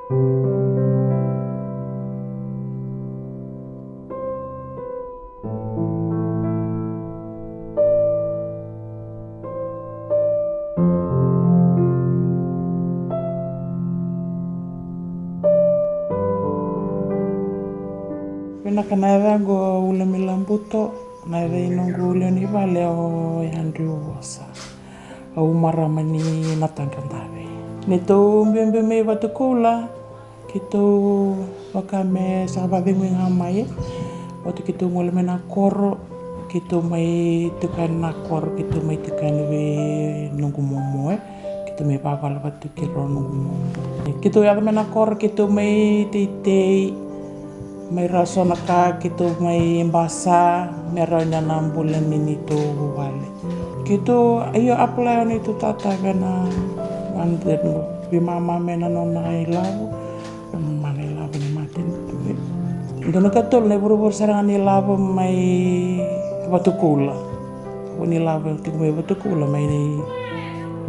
Pinakanaerango ule milambuto naevainongo ule ni vale o yandriuosa au maramani natandandave. Nito mbimbime vatukula kito wakame savavingwi ngamai watu kito mule mena koro kito mai tukan na koro kito mai tukan ve nungu momoe kito mai pavala vatu kiro nungu momoe kito yata mena koro kito mai titei may raso na ka kito may basa meron na ng bulan nito wale kito ayo apply nito tataga na wanted mo bimama mena no na ilaw mana ilaw ni matin ito nakatol na buru-buru sarang ilaw may batukula wani ilaw ito may batukula may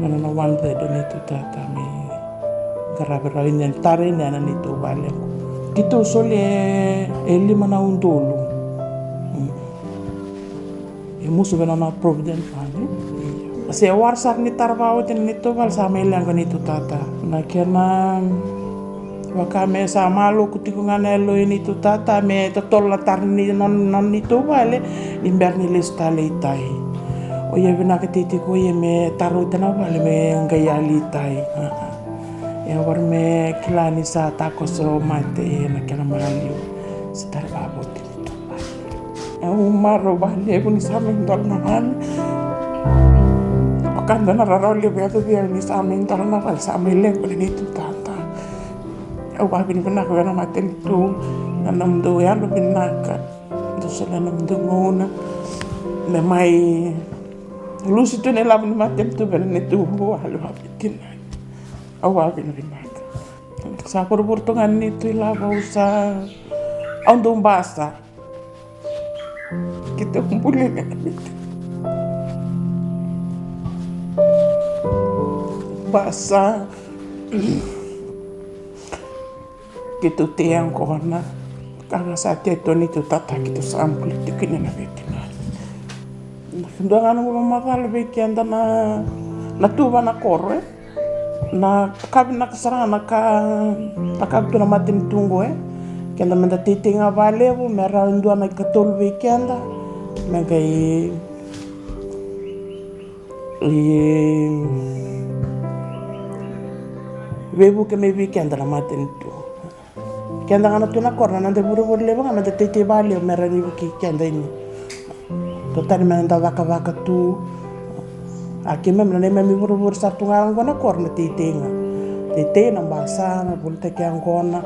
mana na wanted nito tata may karabirawin yan tarin yan nito wale kito sole 5 tahun dulu. Musuh benana provident fund. Se warsak ni tarbao tin nito bal sama ilang ganito tata. Na kena wakame sama lo kutikungan elo ini tu tata me totol latar ni non nito bale imberni listale itai. Oye bena ketiti ko ye me taru tana bale me ngayali itai. Ya warme kilani sa takoso mate na kena malio setar babot itu umaro bale pun samin tol naman akan dana raroli beatu dia ni samin tol naman samileng pun itu tata au babin pun aku na mate itu nanam do ya lo pinaka do sala nam do ngona le mai lusi tu ne labni mate tu ben itu halu habitin au babin rimaka sa purpurtungan nito ilabaw sa andong basa kita kumpulin na basa kita tiyang ko na kanga sa teto nito tata kita sampul tikin na bitin doangan mo mamal bekianda na natuba na koro na kabi na kasarang nakabdo na matin tunggo kenda menda titinga vale bo mera ndua na katol weekenda magai webu ke me weekenda na matin tu kenda ngana tu na korna nande buru-buru leba ngana titi vale mera ni weekenda ini total menda vaka tu Aki memang mami buru-buru satu ngang kona korna titenga. Tete na basa na bulte ke angkona.